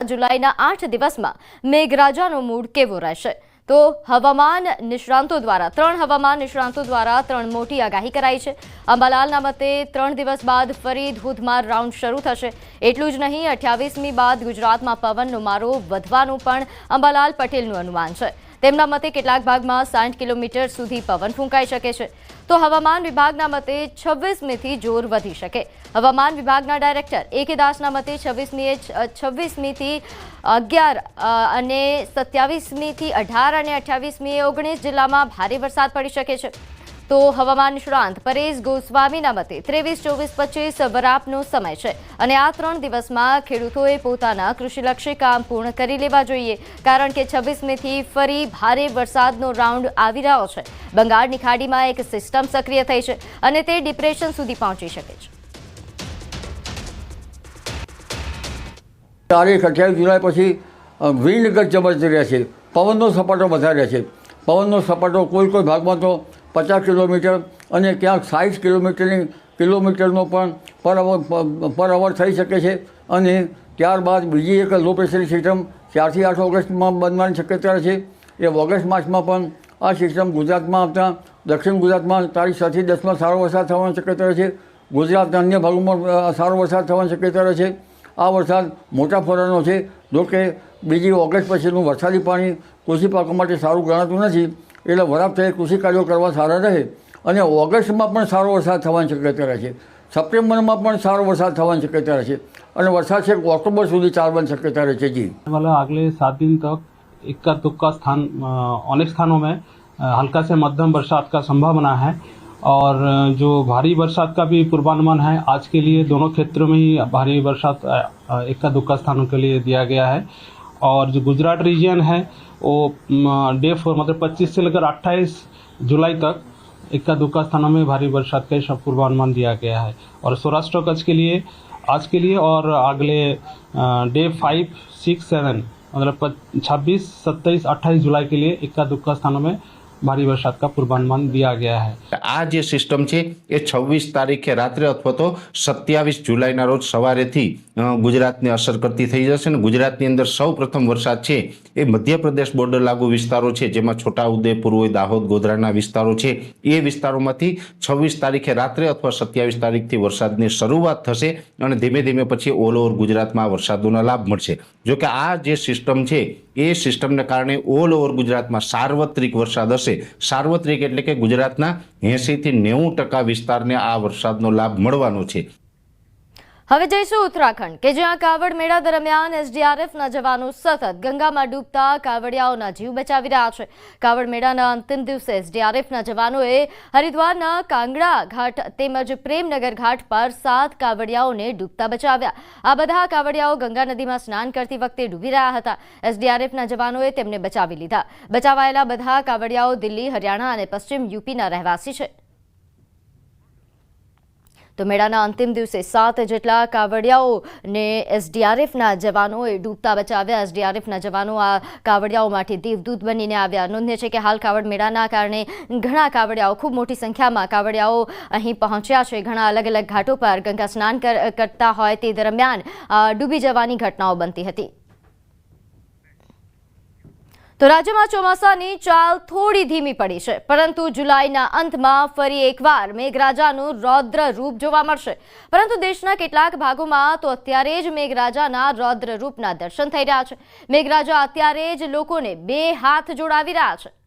जुलाईना 8 दिवसमां मेघराजानो mood केवो रहेशे? तो हवामान निष्णांतो द्वारा 3 हवामान निष्णांतो द्वारा 3 मोटी आगाही कराई छे। अंबालालना मते 3 दिवस बाद फरी धोधमार राउंड शरू थशे। एटલું જ નહીં, 28મી બાદ ગુજરાતમાં પવનનો મારો વધવાનું પણ અંબાલાલ પટેલનું અનુમાન છે। તેમના મતે કેટલાક ભાગમાં 60 કિલોમીટર સુધી પવન ફૂંકાઈ શકે છે। તો હવામાન વિભાગના મતે 26મીથી જોર વધી શકે। હવામાન વિભાગના ડાયરેક્ટર એ.કે. દાસના મતે 26મીથી 11 અને 27મીથી 18 અને 28મીએ 19 જિલ્લામાં ભારે વરસાદ પડી શકે છે। તો હવામાન નિષ્ણાંત પરેશ ગોસ્વામીના મતે 23, 24, 25 વરાપનો સમય છે અને આ 3 દિવસમાં ખેડૂતોએ પોતાના કૃષિલક્ષી કામ પૂર્ણ કરી લેવા જોઈએ, કારણ કે 26મીથી ફરી ભારે વરસાદનો રાઉન્ડ આવી રહ્યો છે। બંગાળની ખાડીમાં એક સિસ્ટમ સક્રિય થઈ છે અને તે ડિપ્રેશન સુધી પહોંચી શકે છે। તારીખ 28 જુલાઈ પછી વિન્ડ ગત જબરજસ્ત રહેશે, પવનનો સપાટો વધારે રહેશે। પવનનો સપાટો કોઈ ભાગમાં તો 50 કિલોમીટર અને ક્યાંક 60 કિલોમીટરનો પણ પર અવર થઈ શકે છે। અને ત્યારબાદ બીજી એક લો પ્રેશર સિસ્ટમ 4 થી 8 ઓગસ્ટમાં બનવાની શક્યતા છે। એ ઓગસ્ટ માસમાં પણ આ સિસ્ટમ ગુજરાતમાં આવતા દક્ષિણ ગુજરાતમાં તારીખ 6 થી 10માં સારો વરસાદ થવાની શક્યતા છે। ગુજરાતના અન્ય ભાગોમાં સારો વરસાદ થવાની શક્યતા છે। આ વરસાદ મોટા ફોરાનો છે, જોકે બીજી ઓગસ્ટ પછીનું વરસાદી પાણી કૃષિ પાકો માટે સારું ગણાતું નથી, એટલે વરાપ થઈ કૃષિ કાર્યો કરવા સારા રહે। અને ઓગસ્ટમાં પણ સારો વરસાદ થવાની શક્યતા છે। સપ્ટેમ્બરમાં પણ સારો વરસાદ થવાની શક્યતા છે અને વરસાદ છે ઓક્ટોબર સુધી ચાલવાની શક્યતા રહે છે। जी वाला अगले 7 दिन तक इक्का दुक्का स्थान अनेक स्थानों में हल्का से मध्यम बरसात का संभावना है और जो भारी बरसात का भी पूर्वानुमान है आज के लिए दोनों क्षेत्रों में ही भारी बरसात इक्का दुक्का स्थानों के लिए दिया गया है। और जो गुजरात रीजन है वो डे 4 मतलब 25 से लेकर 28 जुलाई तक इक्का दुक्का स्थानों में भारी बरसात का पूर्वानुमान दिया गया है। और सौराष्ट्र कच्छ के लिए आज के लिए और अगले डे 5, 6, 7 मतलब 26, 27, 28 जुलाई के लिए इक्का दुक्का स्थानों में भारी वरसाद का पूर्वानुमान दिया गया है। आ जे सिस्टम है ये 26 तारीखे रात्रे अथवा तो 27 जुलाई रोज सवारेथी गुजरात ने असर करती थई जशे। गुजरात अंदर सौ प्रथम वरसाद है ये मध्य प्रदेश बॉर्डर लागू विस्तारों है, जेमां छोटाउदेपुर होय, दाहोद, गोधराना विस्तारों है। ये विस्तारोमांथी 26 तारीखे रात्रे अथवा 27 तारीखथी वरसादनी शरूआत थशे अने धीमे धीमे पछी ऑल ओवर गुजरातमां वरसादोना लाभ मळशे। जो कि आ जे सिस्टम है ये सिस्टमने कारणे ऑल ओवर गुजरातमां सार्वत्रिक वरसाद हशे। सार्वत्रिक एटले के गुजरातना 80 થી 90% विस्तारने आ वरसादनो लाभ मळवानो छे। હવે જઈશું ઉત્તરાખંડ કે જ્યાં કાવડ મેળા દરમિયાન એસડીઆરએફના જવાનો સતત ગંગામાં ડૂબતા કાવડિયાઓના જીવ બચાવી રહ્યા છે। કાવડ મેળાના અંતિમ દિવસે એસડીઆરએફના જવાનોએ હરિદ્વારના કાંગડા ઘાટ તેમજ પ્રેમનગર ઘાટ પર 7 કાવડિયાઓને ડૂબતા બચાવ્યા। આ બધા કાવડિયાઓ ગંગા નદીમાં સ્નાન કરતી વખતે ડૂબી રહ્યા હતા। એસડીઆરએફના જવાનોએ તેમને બચાવી લીધા। બચાવાયેલા બધા કાવડિયાઓ દિલ્હી, હરિયાણા અને પશ્ચિમ યુપીના રહેવાસી છે। તો મેળાના અંતિમ દિવસે 7 જેટલા કાવડિયાઓને એસડીઆરએફના જવાનોએ ડૂબતા બચાવ્યા। એસડીઆરએફના જવાનો આ કાવડિયાઓ માટે દેવદૂત બનીને આવ્યા। નોંધનીય છે કે હાલ કાવડ મેળાના કારણે ઘણા કાવડિયાઓ, ખૂબ મોટી સંખ્યામાં કાવડિયાઓ અહીં પહોંચ્યા છે। ઘણા અલગ અલગ ઘાટો પર ગંગા સ્નાન કરતા હોય તે દરમિયાન ડૂબી જવાની ઘટનાઓ બનતી હતી। તો રાજ્યમાં ચોમાસાની ચાલ થોડી ધીમી પડી છે, પરંતુ જુલાઈના અંતમાં ફરી એકવાર મેઘરાજાનું રૌદ્ર રૂપ જોવા મળશે। પરંતુ દેશના કેટલાક ભાગોમાં તો અત્યારે જ મેઘરાજાના રૌદ્ર રૂપના દર્શન થઈ રહ્યા છે। મેઘરાજા અત્યારે જ લોકોને બે હાથ જોડાવી રહ્યા છે।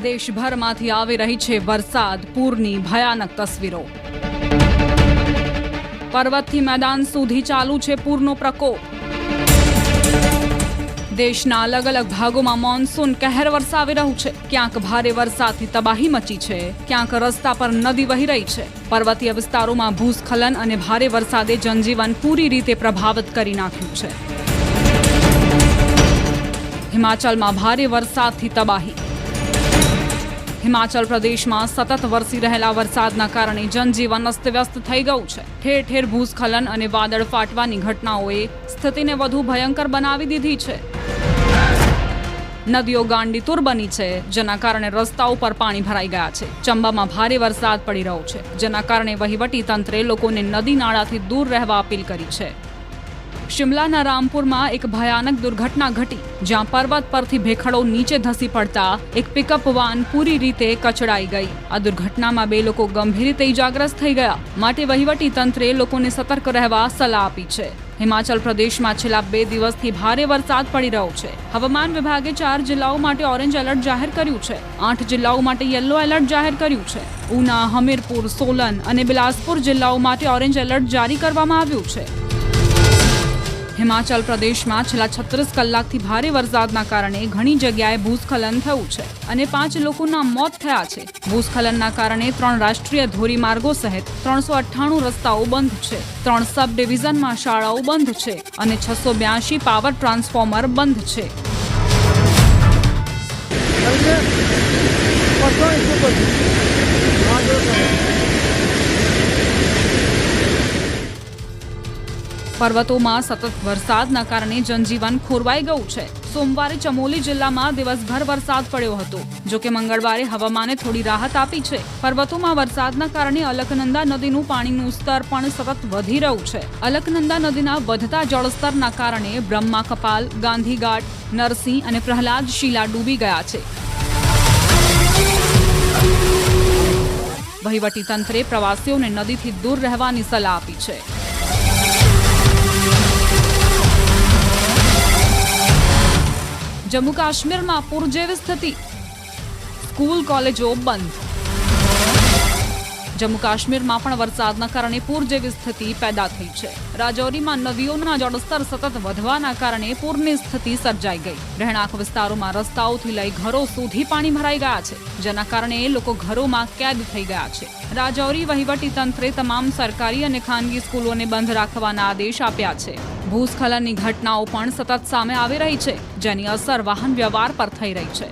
દેશભરમાંથી આવી રહી છે વરસાદ પૂરની ભયાનક તસવીરો। પર્વતથી મેદાન સુધી ચાલુ છે પૂરનો પ્રકોપ। દેશના અલગ અલગ ભાગોમાં મોન્સૂન કહેર વરસાવી રહ્યું છે। ક્યાંક ભારે વરસાદથી તબાહી મચી છે, ક્યાંક રસ્તા પર નદી વહી રહી છે। પર્વતીય વિસ્તારોમાં ભૂસ્ખલન અને ભારે વરસાદે જનજીવન પૂરી રીતે પ્રભાવિત કરી નાખ્યું છે। હિમાચલમાં ભારે વરસાદથી તબાહી। હિમાચલ પ્રદેશમાં સતત વરસી રહેલા વરસાદના કારણે જનજીવન અસ્તવ્યસ્ત થઈ ગયું છે. ઠેર ઠેર ભૂસ્ખલન અને વાદળ ફાટવાની ઘટનાઓએ સ્થિતિને વધુ ભયંકર બનાવી દીધી છે. નદીઓ ગાંડીતુર બની છે, જેના કારણે રસ્તાઓ પર પાણી ભરાઈ ગયા છે. ચંબામાં ભારે વરસાદ પડી રહ્યો છે, જેના કારણે વહીવટી તંત્રે લોકોને નદી નાળાથી દૂર રહેવા અપીલ કરી છે. શિમલાના રામપુરમાં એક ભયાનક દુર્ઘટના ઘટી, જ્યાં પર્વત પરથી ભેખડો નીચે ધસી પડતા એક પિકઅપ વાન પૂરી રીતે કચડાઈ ગઈ. આ દુર્ઘટનામાં 2 લોકો ગંભીર રીતે ઇજાગ્રસ્ત થઈ ગયા, માટે વહીવટી તંત્રે લોકોને સતર્ક રહેવા સલાહ આપી છે. હિમાચલ પ્રદેશમાં છેલ્લા 2 દિવસથી ભારે વરસાદ પડી રહ્યો છે. હવામાન વિભાગે 4 જિલ્લાઓ માટે ઓરેન્જ એલર્ટ જાહેર કર્યું છે. 8 જિલ્લાઓ માટે યલો એલર્ટ જાહેર કર્યું છે. ઉના, હમીરપુર, સોલન અને બિલાસપુર જિલ્લાઓ માટે ઓરેન્જ એલર્ટ જારી કરવામાં આવ્યું છે. હિમાચલ પ્રદેશમાં છેલ્લા 36 કલાકથી ભારે વરસાદના કારણે ઘણી જગ્યાએ ભૂસ્ખલન થયું છે અને 5 લોકોના મોત થયા છે. ભૂસ્ખલનના કારણે 3 રાષ્ટ્રીય ધોરીમાર્ગો સહિત 398 રસ્તાઓ બંધ છે. 3 સબ ડિવિઝનમાં શાળાઓ બંધ છે અને 682 પાવર ટ્રાન્સફોર્મર બંધ છે. પર્વતોમાં સતત વરસાદના કારણે જનજીવન ખોરવાઈ ગયું છે. સોમવારે ચમોલી જિલ્લામાં દિવસભર વરસાદ પડ્યો હતો. જોકે મંગળવારે હવામાને થોડી રાહત આપી છે. પર્વતોમાં વરસાદના કારણે અલકનંદા નદીનું પાણીનું સ્તર પણ સતત વધી રહ્યું છે. અલકનંદા નદીના વધતા જળસ્તરના કારણે બ્રહ્મા કપાલ, ગાંધીઘાટ, નરસિંહ અને પ્રહલાદ શીલા ડૂબી ગયા છે. વહીવટી તંત્રે પ્રવાસીઓને નદીથી દૂર રહેવાની સલાહ આપી છે. જમ્મુ કાશ્મીરમાં પૂર જેવી સ્થિતિ, સ્કૂલ કોલેજો બંધ. જમ્મુ કાશ્મીરમાં પણ વરસાદના કારણે પૂર જેવી સ્થિતિ પેદા થઈ છે. રાજૌરીમાં નદીઓના જળસ્તર સતત વધવાના કારણે પૂરની સ્થિતિ સર્જાઈ ગઈ. રહેણાંક વિસ્તારોમાં રસ્તાઓથી લઈ ઘરો સુધી પાણી ભરાઈ ગયા છે, જેના કારણે લોકો ઘરોમાં કેદ થઈ ગયા છે. રાજૌરી વહીવટી તંત્રે તમામ સરકારી અને ખાનગી સ્કૂલોને બંધ રાખવાના આદેશ આપ્યા છે. ભૂસ્ખલનની ઘટનાઓ પણ સતત સામે આવી રહી છે, જેની અસર વાહન વ્યવહાર પર થઈ રહી છે.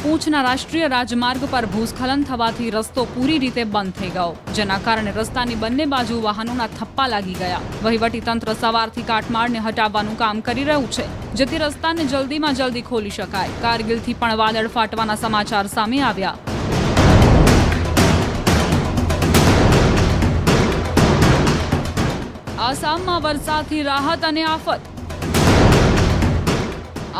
પૂંછના રાષ્ટ્રીય રાજમાર્ગ પર ભૂસ્ખલન થવાથી રસ્તો પૂરી રીતે બંધ થઈ ગયો, જેના કારણે રસ્તાની બંને બાજુ વાહનોના થપ્પા લાગી ગયા. વહીવટી તંત્ર સવારથી કાટમાળને હટાવવાનું કામ કરી રહ્યું છે, જેથી રસ્તાને જલ્દીમાં જલ્દી ખોલી શકાય. કારગિલથી પણ વાદળ ફાટવાના સમાચાર સામે આવ્યા. આસામમાં વરસાદથી રાહત અને આફત.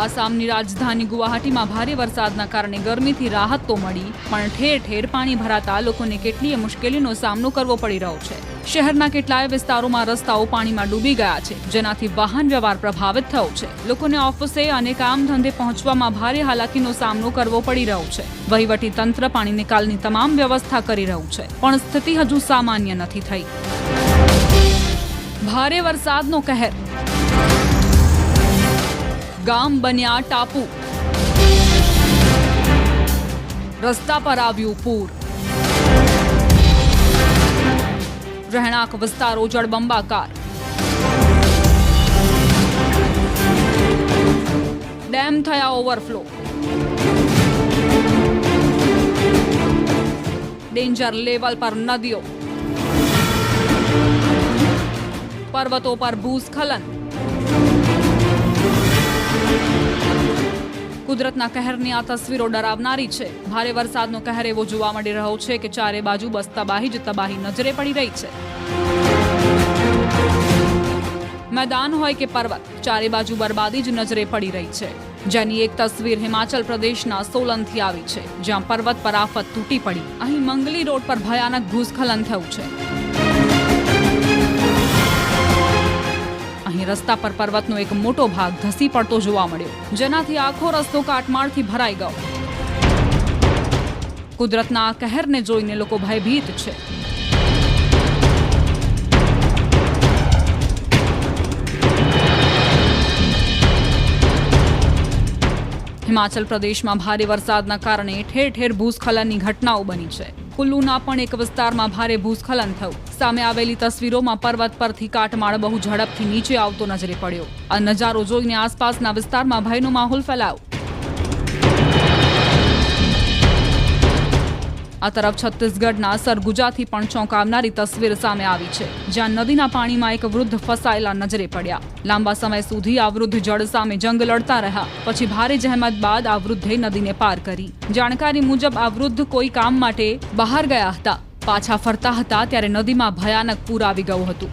આસામની રાજધાની ગુવાહાટીમાં ભારે વરસાદના કારણે ગરમીથી રાહત તો મળી, પણ ઠેર ઠેર પાણી ભરાતા લોકોને કેટલીય મુશ્કેલીનો સામનો કરવો પડી રહ્યો છે. શહેરના કેટલાય વિસ્તારોમાં રસ્તાઓ પાણીમાં ડૂબી ગયા છે, જેનાથી વાહન વ્યવહાર પ્રભાવિત થયો છે. લોકોને ઓફિસે અને કામ ધંધે પહોંચવામાં ભારે હાલાકીનો સામનો કરવો પડી રહ્યો છે. વહીવટી તંત્ર પાણી નિકાલની તમામ વ્યવસ્થા કરી રહ્યું છે, પણ સ્થિતિ હજુ સામાન્ય નથી થઈ. ભારે વરસાદનો કહેર, ગામ બન્યા ટાપુ. રસ્તા પર આવ્યું પૂર. રહેણાંક વિસ્તારો જળબંબાકાર. ડેમ થયા ઓવરફ્લો. ડેન્જર લેવલ પર નદીઓ. પર્વતો પર ભૂસ્ખલન. કુદરતના કહેરની આ તસવીરો ડરાવનારી છે. ભારે વરસાદનો કહેર એવો જોવા મળી રહ્યો છે કે ચારે બાજુ બસ તબાહી જ તબાહી નજરે પડી રહી છે. મેદાન હોય કે પર્વત, ચારે બાજુ બરબાદી જ નજરે પડી રહી છે. જેની એક તસવીર હિમાચલ પ્રદેશના સોલનથી આવી છે, જ્યાં પર્વત પર આફત તૂટી પડી. અહીં મંગલી રોડ પર ભયાનક ભૂસ્ખલન થયું છે. અહીં રસ્તા પર પર્વતનો એક મોટો ભાગ ધસી પડતો જોવા મળ્યો, જેનાથી આખો રસ્તો કાટમાળથી ભરાઈ ગયો. કુદરતના આ કહેરને જોઈને લોકો ભયભીત છે. હિમાચલ પ્રદેશમાં ભારે વરસાદના કારણે ઠેર ઠેર ભૂસ્ખલનની ઘટનાઓ બની છે. કુલ્લુના પણ એક વિસ્તારમાં ભારે ભૂસ્ખલન થયું. સામે આવેલી તસવીરોમાં પર્વત પરથી કાટમાળ બહુ ઝડપથી નીચે આવતો નજરે પડ્યો. આ નજારો જોઈને આસપાસના વિસ્તારમાં ભયનો માહોલ ફેલાયો. આ તરફ છત્તીસગઢના સરગુજાથી પણ ચોંકાવનારી તસવીર સામે આવી છે, જ્યાં નદીના પાણીમાં એક વૃદ્ધ ફસાયેલા નજરે પડ્યા. લાંબા સમય સુધી આ વૃદ્ધ જળ સામે જંગ લડતા રહ્યા. પછી ભારે જહેમત બાદ આ વૃદ્ધે નદીને પાર કરી. જાણકારી મુજબ આ વૃદ્ધ કોઈ કામ માટે બહાર ગયા હતા. પાછા ફરતા હતા ત્યારે નદીમાં ભયાનક પૂર આવી ગયું હતું.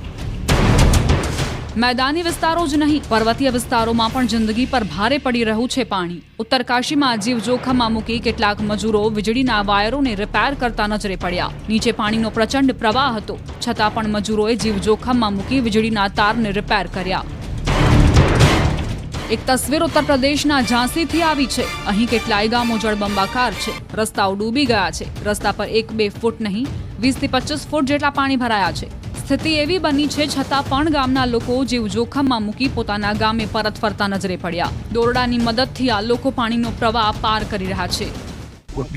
मैदानी विस्तारों ज नहीं, पर्वतीय विस्तारों पण जिंदगी पर भारे पड़ी રહ્યું છે પાણી. ઉત્તરકાશીમાં જીવ જોખમમાં મૂકી કેટલાક મજૂરો વીજળીના વાયરોને રિપેર કરતા નજરે પડ્યા. નીચે પાણીનો પ્રચંડ પ્રવાહ હતો, છતાં પણ મજૂરોએ જીવ જોખમમાં મૂકી વીજળીના તારને રિપેર કર્યા. એક તસવીર ઉત્તર પ્રદેશના ઝાંસીથી આવી છે. અહીં કેટલાય ગામો જળબંબાકાર છે. રસ્તાઓ ડૂબી ગયા છે. રસ્તા પર 1-2 ફૂટ નહીં, 20 થી 25 ફૂટ જેટલા પાણી ભરાયા છે. સ્થિતિ એવી બની છે છતાં પણ ગામના લોકો જીવ જોખમમાં મૂકી પોતાના ગામે પરત ફરતા નજરે પડ્યા. દોરડાની મદદથી આ લોકો પાણીનો પ્રવાહ પાર કરી રહ્યા છે.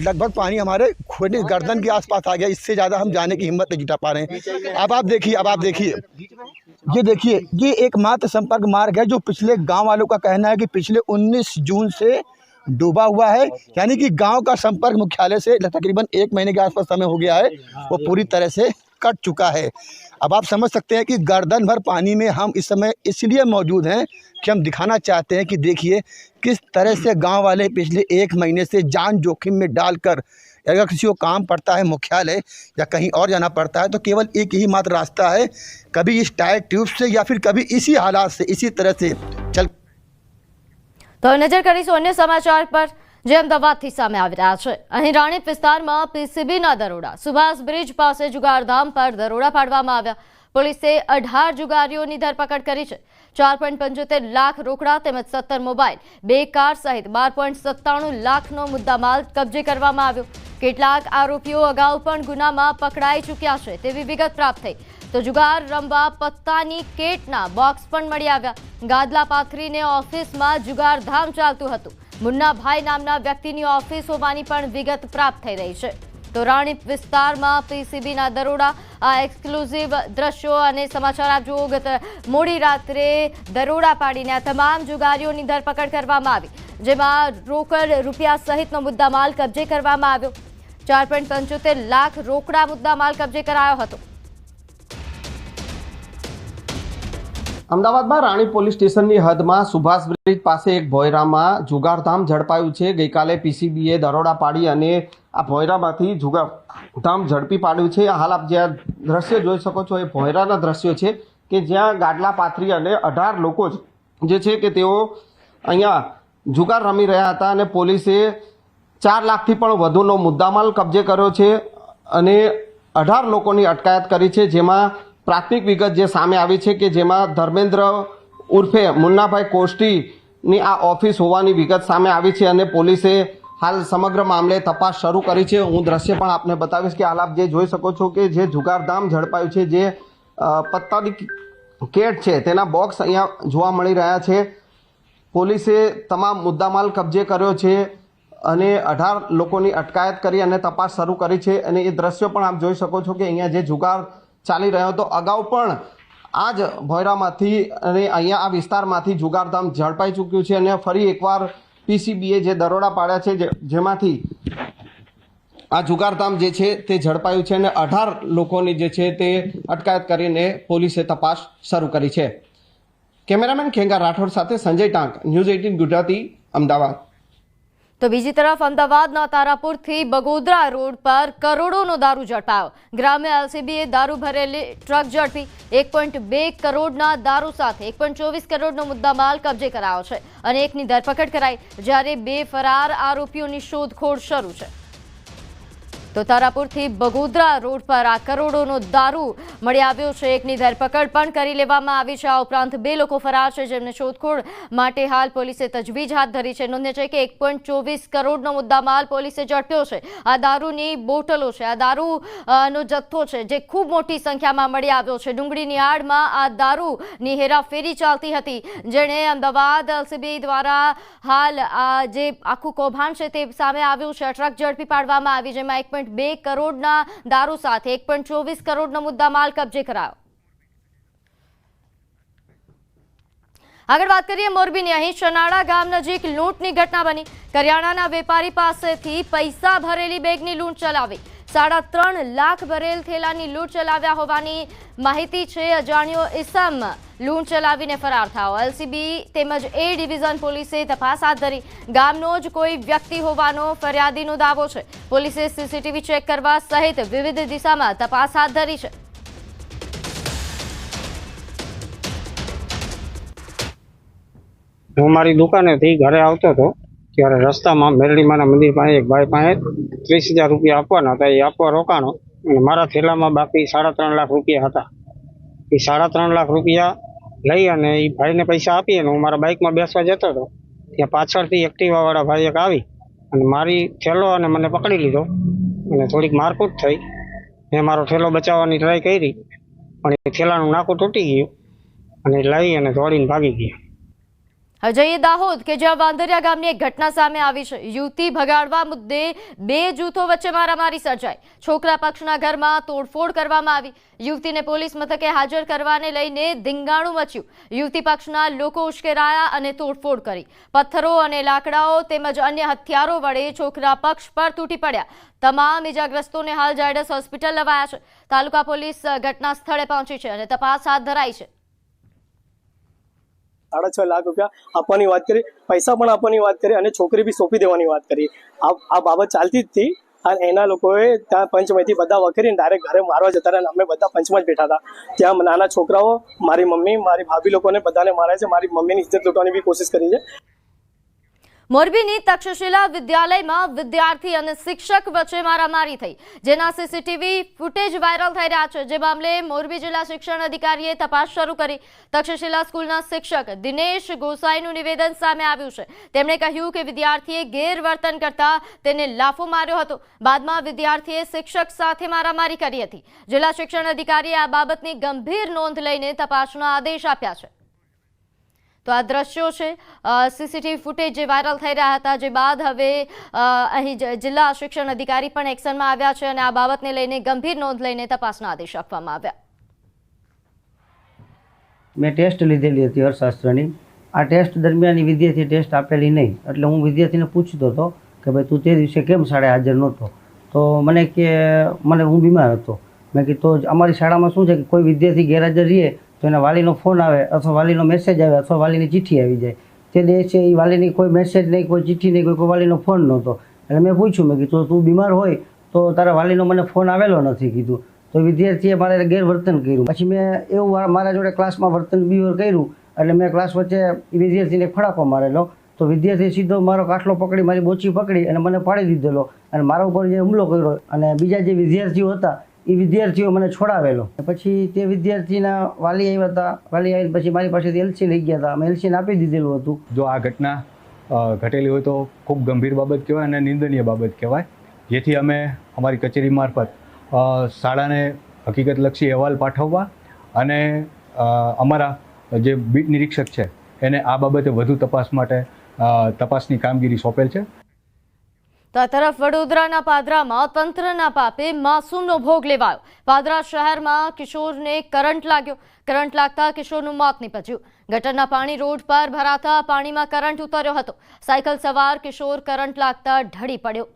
लगभग पानी हमारे खोने गर्दन के आसपास आ गया. इससे ज़्यादा हम जाने की हिम्मत नहीं जुटा पा रहे हैं. अब आप देखिए ये देखिए, ये एकमात्र संपर्क मार्ग है जो पिछले गांव वालों का कहना है कि पिछले 19 जून से डूबा हुआ है. यानी कि गांव का संपर्क मुख्यालय से तकरीबन 1 महीने के आसपास समय हो गया है, वो पूरी तरह से कट चुका है. अब आप समझ सकते हैं कि गर्दन भर पानी में हम इस समय इसलिए मौजूद हैं कि हम दिखाना चाहते हैं कि देखिए किस तरह से गांव वाले पिछले 1 महीने से जान जोखिम में डालकर, अगर किसी को काम पड़ता है मुख्यालय या कहीं और जाना पड़ता है तो केवल एक ही मात्र रास्ता है, कभी इस टायर ट्यूब से या फिर कभी इसी हालात से इसी तरह से चल. तो नजर કરીશું અન્ય સમાચાર પર જે અમદાવાદથી સામે આવી રહ્યા છે. અહીં રાણીપ વિસ્તારમાં પીસીબીના દરોડા. સુભાષ બ્રિજ પાસે જુગારધામ પર દરોડા પાડવામાં આવ્યા. પોલીસે 18 જુગારીઓની ધરપકડ કરી છે. 4.75 લાખ રોકડા તેમજ 17 મોબાઈલ, 2 કાર સહિત 12.97 લાખનો મુદ્દામાલ કબજે કરવામાં આવ્યો. કેટલાક આરોપીઓ અગાઉ પણ ગુનામાં પકડાઈ ચૂક્યા છે તેવી વિગત પ્રાપ્ત થઈ. તો જુગાર રમવા પત્તાની કેટના બોક્સ પણ મળી આવ્યા. ગાદલા પાથરીને ઓફિસમાં જુગારધામ ચાલતું હતું. મુન્નાભાઈ નામના વ્યક્તિની ઓફિસ હોવાની પણ વિગત પ્રાપ્ત થઈ રહી છે. તો રાણીપ વિસ્તારમાં પીસીબીના દરોડા. આ એક્સક્લુઝિવ દ્રશ્યો અને સમાચાર આપ જુઓ. મોડી રાત્રે દરોડા પાડીને આ તમામ જુગારીઓની ધરપકડ કરવામાં આવી, જેમાં રોકડ રૂપિયા સહિતનો મુદ્દામાલ કબજે કરવામાં આવ્યો. 4.75 લાખ રોકડા મુદ્દામાલ કબજે કરાયો હતો. અમદાવાદમાં રાણી પોલીસ સ્ટેશનની હદમાં સુભાષ બ્રિજ પાસે એક ભોયરામાં જુગારધામ ઝડપાયું છે. ગઈકાલે પીસીબીએ દરોડા પાડી અને આ ભોયરામાંથી જુગારધામ ઝડપી પાડ્યું છે. હાલ આપ જે દ્રશ્ય જોઈ શકો છો એ ભોયરાના દ્રશ્યો છે કે જ્યાં ગાડલા પાથરી અને 18 લોકો જે છે કે તેઓ અહીંયા જુગાર રમી રહ્યા હતા અને પોલીસે 4 લાખથી પણ વધુનો મુદ્દામાલ કબજે કર્યો છે અને 18 લોકોની અટકાયત કરી છે. જેમાં પ્રાથમિક વિગત જે સામે આવી છે કે જેમાં ધર્મેન્દ્ર ઉર્ફે મુન્નાભાઈ કોષ્ટીની આ ઓફિસ હોવાની વિગત સામે આવી છે અને પોલીસે હાલ સમગ્ર મામલે તપાસ શરૂ કરી છે. હું દ્રશ્ય પણ આપને બતાવીશ કે હાલ આપ જે જોઈ શકો છો કે જે જુગારધામ ઝડપાયું છે, જે પત્તાની કેટ છે તેના બોક્સ અહીંયા જોવા મળી રહ્યા છે. પોલીસે તમામ મુદ્દામાલ કબજે કર્યો છે અને 18 લોકોની અટકાયત કરી અને તપાસ શરૂ કરી છે. અને એ દ્રશ્યો પણ આપ જોઈ શકો છો કે અહીંયા જે જુગાર ચાલી રહ્યો હતો, અગાઉ પણ આ જ ભોયરામાંથી અને અહીંયા આ વિસ્તારમાંથી જુગારધામ ઝડપાઈ ચૂક્યું છે અને ફરી એકવાર પીસીબીએ જે દરોડા પાડ્યા છે જેમાંથી આ જુગારધામ જે છે તે ઝડપાયું છે અને 18 લોકોની જે છે તે અટકાયત કરીને પોલીસે તપાસ શરૂ કરી છે. કેમેરામેન ખેંગા રાઠોડ સાથે સંજય ટાંક, ન્યૂઝ 18 ગુજરાતી, અમદાવાદ. તો બીજી તરફ અમદાવાદના તારાપુરથી બગોદરા રોડ પર કરોડોનો દારૂ ઝડપાયો. ગ્રામ્ય એલસીબીએ દારૂ ભરેલી ટ્રક ઝડપી. 1.2 કરોડના દારૂ સાથે 1.24 કરોડનો મુદ્દામાલ કબજે કરાયો છે અને એકની ધરપકડ કરાઈ, જ્યારે 2 ફરાર આરોપીઓની શોધખોળ શરૂ છે. તો તારાપુરથી બગોદરા રોડ પર આ કરોડોનો દારૂ મળી આવ્યો છે. એકની ધરપકડ પણ કરી લેવામાં આવી છે. આ ઉપરાંત 2 લોકો ફરાર છે, જેમને શોધખોળ માટે હાલ પોલીસે તજવીજ હાથ ધરી છે. નોંધનીય છે કે 1.24 કરોડનો મુદ્દામાલ પોલીસે ઝડપ્યો છે. આ દારૂની બોટલો છે, આ દારૂનો જથ્થો છે જે ખૂબ મોટી સંખ્યામાં મળી આવ્યો છે. ડુંગળીની આડમાં આ દારૂની હેરાફેરી ચાલતી હતી, જેણે અમદાવાદ એલસીબી દ્વારા હાલ આ જે આખું કૌભાંડ છે તે સામે આવ્યું છે. ટ્રક ઝડપી પાડવામાં આવી, જેમાં 1.2 કરોડના દારૂ સાથે 1.24 કરોડનો મુદ્દામાલ કબજે કરાયો. આગળ વાત કરીએ મોરબીની. અહીં ચનાડા ગામ નજીક લૂંટની ઘટના બની. કરિયાણાના વેપારી પાસેથી પૈસા ભરેલી બેગની લૂંટ ચલાવી. 3.5 લાખ ભરેલ થેલાની લૂંટ ચલાવ્યા હોવાની માહિતી છે. અજાણ્યો ઇસમ લૂંટ ચલાવીને ફરાર થયો. એલસીબી તેમજ એ ડિવિઝન પોલીસે તપાસ હાથ ધરી. ગામનો જ કોઈ વ્યક્તિ હોવાનો ફરિયાદીનો દાવો છે. પોલીસે સીસીટીવી ચેક કરવા સહિત વિવિધ દિશામાં તપાસ હાથ ધરી છે. હું મારી દુકાનેથી ઘરે આવતો હતો ત્યારે રસ્તામાં મેરડીમાના મંદિર પાસે એક ભાઈ પાસે 30,000 રૂપિયા આપવાના હતા. એ આપવા રોકાણો અને મારા થેલામાં બાકી 3.5 લાખ રૂપિયા હતા. એ 3.5 લાખ રૂપિયા લઈ અને એ ભાઈને પૈસા આપી અને હું મારા બાઇકમાં બેસવા જતો હતો. ત્યાં પાછળથી એક્ટિવાવાળા ભાઈ એક આવી અને મારી થેલો અને મને પકડી લીધો અને થોડીક મારકૂટ થઈ. મેં મારો થેલો બચાવવાની ટ્રાય કરી પણ એ થેલાનું નાકું તૂટી ગયું અને લઈ અને દોડીને ભાગી ગયા. હવે જઈએ દાહોદ કે જ્યાં વાંદરિયા ગામની એક ઘટના સામે આવી છે. યુવતી ભગાડવા મુદ્દે 2 જૂથો વચ્ચે મારામારી સર્જાઈ. છોકરા પક્ષના ઘરમાં તોડફોડ કરવામાં આવી. યુવતીને પોલીસ મથકે હાજર કરવાને લઈને ધીંગાણું મચ્યું. યુવતી પક્ષના લોકો ઉશ્કેરાયા અને તોડફોડ કરી. પથ્થરો અને લાકડાઓ તેમજ અન્ય હથિયારો વડે છોકરા પક્ષ પર તૂટી પડ્યા. તમામ ઇજાગ્રસ્તોને હાલ ઝાયડસ હોસ્પિટલ લવાયા છે. તાલુકા પોલીસ ઘટના સ્થળે પહોંચી છે અને તપાસ હાથ ધરાઈ છે. 6.5 લાખ રૂપિયા આપવાની વાત કરી, પૈસા પણ આપવાની વાત કરી અને છોકરી બી સોંપી દેવાની વાત કરી. આ બાબત ચાલતી જ હતી અને એના લોકોએ ત્યાં પંચમાંથી બધા વખરીને ડાયરેક્ટ ઘરે મારવા જતા રહ્યા. અમે બધા પંચમાં જ બેઠા હતા. ત્યાં નાના છોકરાઓ, મારી મમ્મી, મારી ભાભી લોકોને બધાને મારે છે. મારી મમ્મીની ઇજ્જત લૂંટવાની બી કોશિશ કરી છે. મોરબીની તક્ષશિલા વિદ્યાલયમાં વિદ્યાર્થી અને શિક્ષક વચ્ચે મારામારી થઈ, જેના સીસીટીવી ફૂટેજ વાયરલ થઈ રહ્યા છે. જે મામલે મોરબી જિલ્લા શિક્ષણ અધિકારીએ તપાસ શરૂ કરી. તક્ષશિલા સ્કૂલના શિક્ષક દિનેશ ગોસાઈનું નિવેદન સામે આવ્યું છે. તેમણે કહ્યું કે વિદ્યાર્થીએ ગેરવર્તન કરતા તેને લાફો માર્યો હતો. બાદમાં વિદ્યાર્થીએ શિક્ષક સાથે મારામારી કરી હતી. જિલ્લા શિક્ષણ અધિકારીએ આ બાબતની ગંભીર નોંધ લઈને તપાસના આદેશ આપ્યા છે. તો આ દ્રશ્યો છે સીસીટીવી ફૂટેજ જે વાયરલ થઈ રહ્યા હતા, જે બાદ હવે અહીં જિલ્લા શિક્ષણ અધિકારી પણ એક્શનમાં આવ્યા છે અને આ બાબતને લઈને ગંભીર નોંધ લઈને તપાસના આદેશ આપવામાં આવ્યા. મેં ટેસ્ટ લીધેલી હતી અર્થશાસ્ત્રની. આ ટેસ્ટ દરમિયાન વિદ્યાર્થીએ ટેસ્ટ આપેલી નહીં, એટલે હું વિદ્યાર્થીને પૂછતો હતો કે ભાઈ તું તે દિવસે કેમ શાળાએ હાજર નહોતો? તો મને હું બીમાર હતો. મેં કીધું તો અમારી શાળામાં શું છે કે કોઈ વિદ્યાર્થી ગેરહાજર રહીએ તો એના વાલીનો ફોન આવે અથવા વાલીનો મેસેજ આવે અથવા વાલીની ચિઠ્ઠી આવી જાય. તે દિવસે એ વાલીની કોઈ મેસેજ નહીં, કોઈ ચિઠ્ઠી નહીં, કોઈ વાલીનો ફોન નહોતો. એટલે મેં પૂછ્યું, મેં કીધું તું બીમાર હોય તો તારા વાલીનો મને ફોન આવેલો નથી કીધું. તો વિદ્યાર્થીએ મારે ગેરવર્તન કર્યું. પછી મેં એવું મારા જોડે ક્લાસમાં વર્તન બિહેવિયર કર્યું એટલે મેં ક્લાસ વચ્ચે વિદ્યાર્થીને ફડાકો મારેલો. તો વિદ્યાર્થી સીધો મારો કાટલો પકડી, મારી બોચી પકડી અને મને પાડી દીધેલો અને મારા ઉપર જે હુમલો કર્યો અને બીજા જે વિદ્યાર્થીઓ હતા એ વિદ્યાર્થીઓ મને છોડાવેલો. પછી તે વિદ્યાર્થીના વાલી આવ્યા હતા. વાલી આવીને પછી મારી પાસેથી એલસી લઈ ગયા હતા. અમે એલસીને આપી દીધેલું હતું. જો આ ઘટના ઘટેલી હોય તો ખૂબ ગંભીર બાબત કહેવાય અને નિંદનીય બાબત કહેવાય, જેથી અમે અમારી કચેરી મારફત શાળાને હકીકતલક્ષી અહેવાલ પાઠવવા અને અમારા જે બીટ નિરીક્ષક છે એને આ બાબતે વધુ તપાસ માટે તપાસની કામગીરી સોંપેલ છે. તો આ તરફ વડોદરાના પાદરામાં તંત્રના પાપે માસૂમનો ભોગ લેવાયો. પાદરા શહેરમાં કિશોરને કરંટ લાગ્યો. કરંટ લાગતા કિશોરનું મોત નીપજ્યું. ગટરના પાણી રોડ પર ભરાતા પાણીમાં કરંટ ઉતર્યો હતો. સાયકલ સવાર કિશોર કરંટ લાગતા ઢળી પડ્યો.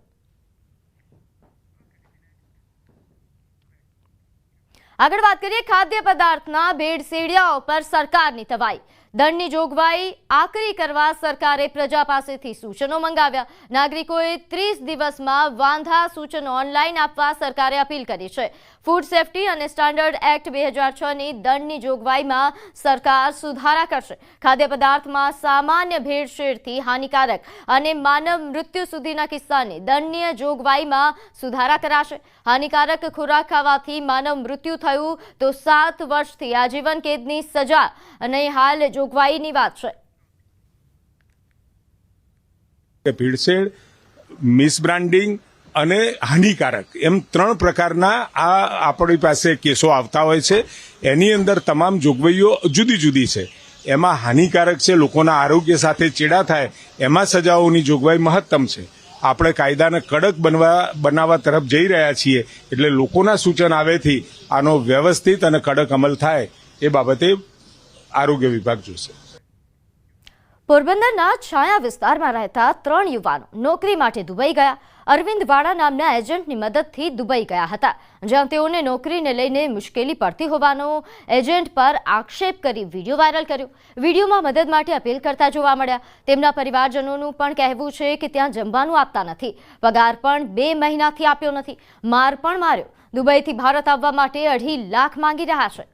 આગળ વાત કરીએ ખાદ્ય પદાર્થના ભેળસેળિયાઓ પર સરકારની તવાઈ. દંડની જોગવાઈ આકરી કરવા સરકારે પ્રજા પાસેથી સૂચનો મંગાવ્યા. નાગરિકોએ 30 દિવસમાં વાંધા સૂચનો ઓનલાઈન આપવા સરકારે અપીલ કરી છે. ફૂડ સેફ્ટી અને સ્ટાન્ડર્ડ એક્ટ 2006ની દંડની જોગવાઈમાં સરકાર સુધારા કરશે. ખાદ્ય પદાર્થમાં સામાન્ય ભેળસેળથી હાનિકારક અને માનવ મૃત્યુ સુધીના કિસ્સાની દંડનીય જોગવાઈમાં સુધારા કરાશે. હાનિકારક ખોરાક ખાવાથી માનવ મૃત્યુ થયું તો 7 વર્ષથી આજીવન કેદની સજા અને હાલ જોગવાઈની વાત છે. ભેળસેળ, મિસબ્રાન્ડિંગ અને હાનિકારક એમ 3 પ્રકારના આ આપણી પાસે કેસો આવતા હોય છે. એની અંદર તમામ જોગવાઈઓ જુદી જુદી છે. એમાં હાનિકારક છે, લોકોના આરોગ્ય સાથે ચેડા થાય, એમાં સજાઓની જોગવાઈ મહત્તમ છે. આપણે કાયદાને કડક બનાવવા તરફ જઈ રહ્યા છીએ, એટલે લોકોના સૂચન આવેથી આનો વ્યવસ્થિત અને કડક અમલ થાય એ બાબતે આરોગ્ય વિભાગ જોશે. પોરબંદરના છાયા વિસ્તારમાં રહેતા 3 યુવાનો નોકરી માટે દુબઈ ગયા. અરવિંદ વાડા નામના એજન્ટની મદદથી દુબઈ ગયા હતા, જ્યાં તેઓને નોકરીને લઈને મુશ્કેલી પડતી હોવાનો એજન્ટ પર આક્ષેપ કરી વિડીયો વાયરલ કર્યો. વિડીયોમાં મદદ માટે અપીલ કરતા જોવા મળ્યા. તેમના પરિવારજનોનું પણ કહેવું છે કે ત્યાં જમવાનું આપતા નથી, પગાર પણ 2 મહિનાથી આપ્યો નથી, માર પણ માર્યો. દુબઈથી ભારત આવવા માટે 2.5 લાખ માંગી રહ્યા છે.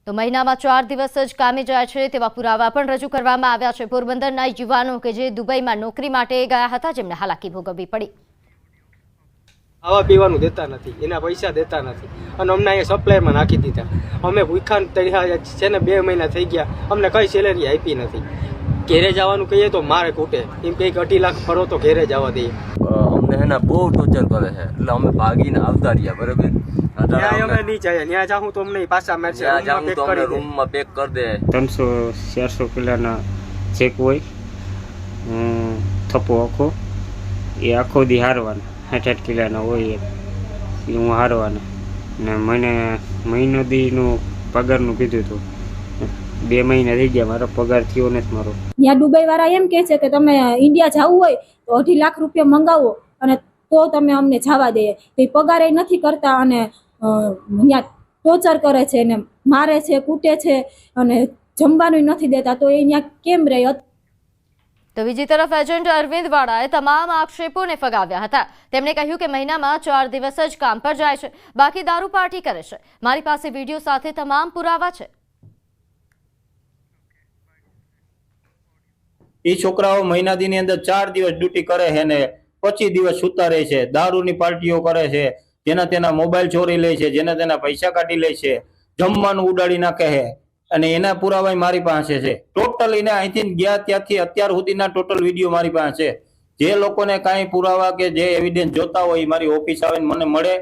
તો મહિનામાં 4 દિવસ જ કામે જાય છે તેવા પુરાવા પણ રજૂ કરવામાં આવ્યા છે. પોરબંદરના યુવાનો કે જે દુબઈમાં નોકરી માટે ગયા હતા, જેમને હાલાકી ભોગવવી પડી. ખાવા પીવાનું દેતા નથી, એના પૈસા દેતા નથી, અને અમને અહીંયા સપ્લાયમાં નાખી દીધા. અમે ભૂખાન તળ્યા છે ને 2 મહિના થઈ ગયા, અમને કઈ સેલેરી આપી નથી. ઘેરે જવાનું કહીએ તો મારે કૂટે, એમ કંઈક 2.5 લાખ ભરો તો ઘેરે જવા દઈએ. અમને હે ને બહુ ટોર્ચર કરે છે, એટલે અમે ભાગીને આવતા રહ્યા. બરાબર, અમે નહીં જાય, ત્યાં જાઉં તો અમને પાછા મારશે, રૂમમાં પેક કરી દે. 300-400 કિલોના ચેક હોય, થપ્પો આખો, એ આખો દી હારવાના. 60 કિલોના હોય એ હું હારવાના. ને મને મહિનો દીનું પગારનું કીધું હતું. 2 મહિના થઈ ગયા, મારો પગાર થયો નથી મારો. ત્યાં દુબઈ વાળા એમ કહે છે કે તમે ઇન્ડિયા જવું હોય તો 2.5 લાખ રૂપિયા મંગાવો અને તો તમે અમને જવા દઈએ. તો એ પગાર એ નથી કરતા અને ત્યાં ટોર્ચર કરે છે ને મારે છે, કૂટે છે અને જમવાનું નથી દેતા. તો એ ત્યાં કેમ રહે? તો બીજી તરફ એજન્ટ અરવિંદ વાડાએ તમામ આક્ષેપોને ફગાવ્યા હતા. તેમણે કહ્યું કે મહિનામાં 4 દિવસ જ કામ પર જાય છે, બાકી દારૂ પાર્ટી કરે છે. મારી પાસે વિડીયો સાથે તમામ પુરાવા છે. એ છોકરાઓ મહિના દીની અંદર 4 દિવસ ડ્યુટી કરે છે ને 25 દિવસ સૂતા રહે છે, દારૂની પાર્ટીઓ કરે છે, જેના તેના મોબાઈલ ચોરી લે છે, જેના તેના પૈસા કાઢી લે છે, જમવાનું ઉડાડી નાખે છે, અને એના પુરાવા મારી પાસે છે. ટોટલ એને અહીંથી ગયા ત્યાંથી અત્યાર સુધીના ટોટલ વિડીયો મારી પાસે છે. જે લોકોને કાંઈ પુરાવા કે જે એવિડન્સ જોતા હોય એ મારી ઓફિસ આવીને મને મળે.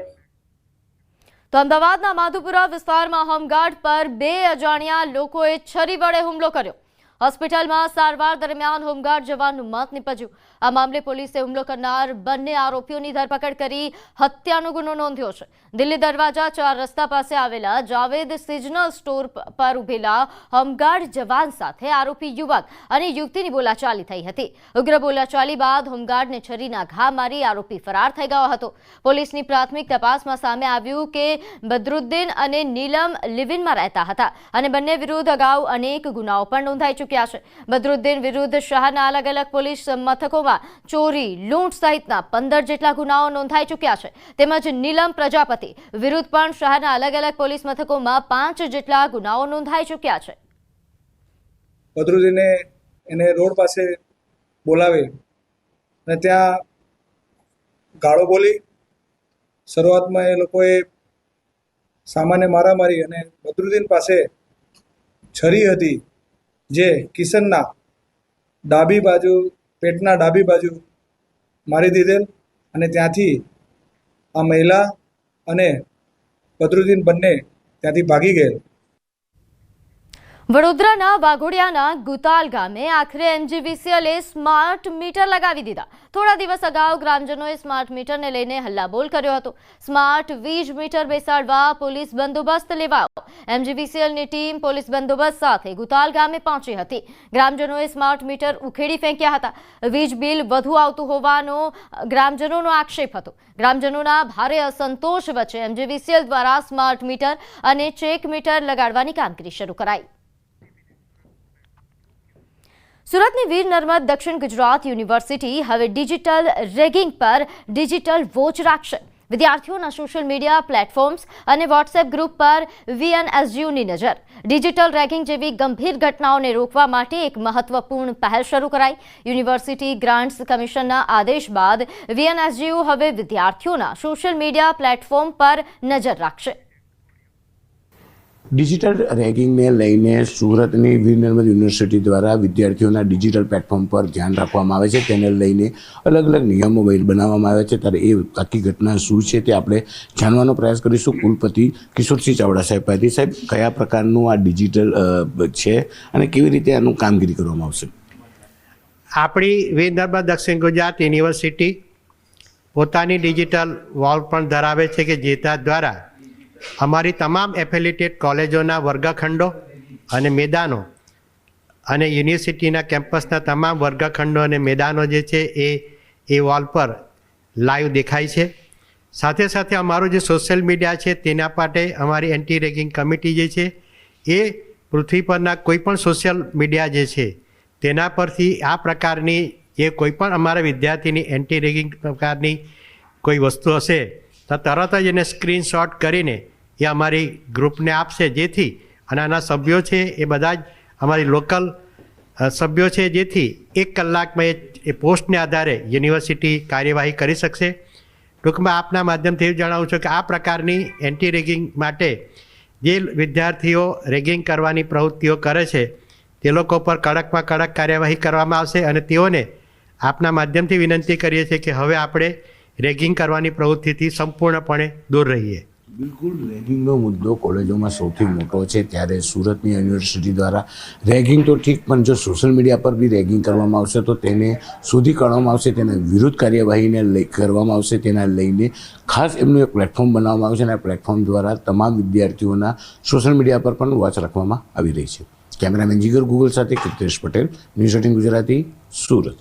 તો અમદાવાદના માધુપુરા વિસ્તારમાં હોમગાર્ડ પર 2 અજાણ્યા લોકોએ છરી વડે હુમલો કર્યો. હોસ્પિટલમાં સારવાર દરમિયાન હોમગાર્ડ જવાનનું મોત નીપજ્યું. આ મામલે પોલીસે હુમલો કરનાર બંને આરોપીઓની ધરપકડ કરી હત્યાનો ગુનો નોંધ્યો છે. દિલ્હી દરવાજા 4 રસ્તા પાસે આવેલા જાવેદ સિઝનલ સ્ટોર પર ઉભેલા હોમગાર્ડ જવાન સાથે આરોપી યુવક અને યુવતીની બોલાચાલી થઈ હતી. ઉગ્ર બોલાચાલી બાદ હોમગાર્ડને છરીના ઘા મારી આરોપી ફરાર થઈ ગયો હતો. પોલીસની પ્રાથમિક તપાસમાં સામે આવ્યું કે બદરુદ્દીન અને નીલમ લિવિનમાં રહેતા હતા અને બંને વિરુદ્ધ અગાઉ અનેક ગુનાઓ પણ નોંધાઈ ચૂક્યા છે. બદરુદ્દીન વિરુદ્ધ શહેરના અલગ અલગ પોલીસ મથકોમાં ચોરી, લૂંટ સહિતના 15 જેટલા ગુનાઓ નોંધાઈ ચૂક્યા છે. તેમજ નીલમ પ્રજાપતિ વિરુદ્ધ પણ શહેરના અલગ અલગ પોલીસ મથકોમાં 5 જેટલા ગુનાઓ નોંધાઈ ચૂક્યા છે. બદરુદ્દીને એને રોડ પાસે બોલાવી અને ત્યાં ગાળો બોલી. શરૂઆતમાં એ લોકોએ સામાન્ય મારામારી અને બદરુદ્દીન પાસે છરી હતી જે કિશનના ડાબી બાજુ, પેટના ડાબી બાજુ મારી દીધેલ, અને ત્યાંથી આ મહિલા અને બદરુદ્દીન બંને ત્યાંથી ભાગી ગયેલ. વડોદરાના વાઘોડિયાના ગુતાલ ગામે આખરે એમજીવીસીએલે સ્માર્ટ મીટર લગાવી દીધા. થોડા દિવસ અગાઉ ગ્રામજનોએ સ્માર્ટ મીટરને લઈને હલ્લાબોલ કર્યો હતો. સ્માર્ટ વીજ મીટર બેસાડવા પોલીસ બંદોબસ્ત લેવાયો. એમજીવીસીએલની ટીમ પોલીસ બંદોબસ્ત સાથે ગુતાલ ગામે પહોંચી હતી. ગ્રામજનોએ સ્માર્ટ મીટર ઉખેડી ફેંક્યા હતા. વીજ બિલ વધુ આવતું હોવાનો ગ્રામજનોનો આક્ષેપ હતો. ગ્રામજનોના ભારે અસંતોષ વચ્ચે એમજીવીસીએલ દ્વારા સ્માર્ટ મીટર અને ચેક મીટર લગાડવાની કામગીરી શરૂ કરાઈ. સુરતની વીર નર્મદ દક્ષિણ ગુજરાત યુનિવર્સિટી હવે ડિજિટલ રેગિંગ પર ડિજિટલ વોચ રાખશે. વિદ્યાર્થીઓના સોશિયલ મીડિયા પ્લેટફોર્મ્સ અને વોટ્સએપ ગ્રુપ પર વીએનએસજીયુની નજર. ડિજિટલ રેગિંગ જેવી ગંભીર ઘટનાઓને રોકવા માટે એક મહત્વપૂર્ણ પહેલ શરૂ કરાઈ. યુનિવર્સિટી ગ્રાન્ટ્સ કમિશનના આદેશ બાદ વીએનએસજીયુ હવે વિદ્યાર્થીઓના સોશિયલ મીડિયા પ્લેટફોર્મ પર નજર રાખશે. ડિજિટલ રેગિંગને લઈને સુરતની વીર નર્મદ યુનિવર્સિટી દ્વારા વિદ્યાર્થીઓના ડિજિટલ પ્લેટફોર્મ પર ધ્યાન રાખવામાં આવે છે. તેને લઈને અલગ અલગ નિયમો બનાવવામાં આવ્યા છે. ત્યારે એ આખી ઘટના શું છે તે આપણે જાણવાનો પ્રયાસ કરીશું કુલપતિ કિશોરસિંહ ચાવડા સાહેબ પાસેથી. સાહેબ, કયા પ્રકારનું આ ડિજિટલ છે અને કેવી રીતે આનું કામગીરી કરવામાં આવશે? આપણી વીર નર્મદ દક્ષિણ ગુજરાત યુનિવર્સિટી પોતાની ડિજિટલ વોલ પણ ધરાવે છે કે જેના દ્વારા અમારી તમામ એફિલિએટેડ કોલેજોના વર્ગખંડો અને મેદાનો અને યુનિવર્સિટીના કેમ્પસના તમામ વર્ગખંડો અને મેદાનો જે છે એ વોલ પર લાઈવ દેખાય છે. સાથે સાથે અમારું જે સોશિયલ મીડિયા છે તેના માટે અમારી એન્ટી રેગિંગ કમિટી જે છે એ પૃથ્વી પરના કોઈપણ સોશિયલ મીડિયા જે છે તેના પરથી આ પ્રકારની જે કોઈપણ અમારા વિદ્યાર્થીની એન્ટી રેગિંગ પ્રકારની કોઈ વસ્તુ હશે તો તરત જ એને સ્ક્રીનશોટ કરીને એ અમારી ગ્રુપને આપશે, જેથી અને આના સભ્યો છે એ બધા જ અમારી લોકલ સભ્યો છે, જેથી 1 કલાકમાં એ પોસ્ટને આધારે યુનિવર્સિટી કાર્યવાહી કરી શકશે. ટૂંકમાં આપના માધ્યમથી જણાવું છું કે આ પ્રકારની એન્ટી રેગિંગ માટે જે વિદ્યાર્થીઓ રેગિંગ કરવાની પ્રવૃત્તિઓ કરે છે તે લોકો પર કડકમાં કડક કાર્યવાહી કરવામાં આવશે અને તેઓને આપના માધ્યમથી વિનંતી કરીએ છીએ કે હવે આપણે રેગિંગ કરવાની પ્રવૃત્તિથી સંપૂર્ણપણે દૂર રહીએ. બિલકુલ, રેગિંગનો મુદ્દો કોલેજોમાં સૌથી મોટો છે, ત્યારે સુરતની યુનિવર્સિટી દ્વારા રેગિંગ તો ઠીક, પણ જો સોશિયલ મીડિયા પર બી રેગિંગ કરવામાં આવશે તો તેને શોધી કાઢવામાં આવશે, તેના વિરુદ્ધ કાર્યવાહીને કરવામાં આવશે. તેના લઈને ખાસ એમનું એક પ્લેટફોર્મ બનાવવામાં આવશે અને આ પ્લેટફોર્મ દ્વારા તમામ વિદ્યાર્થીઓના સોશિયલ મીડિયા પર પણ વોચ રાખવામાં આવી રહી છે. કેમેરામેન જીગર ગૂગલ સાથે કૃતેશ પટેલ, ન્યૂઝ 18 ગુજરાતી, સુરત.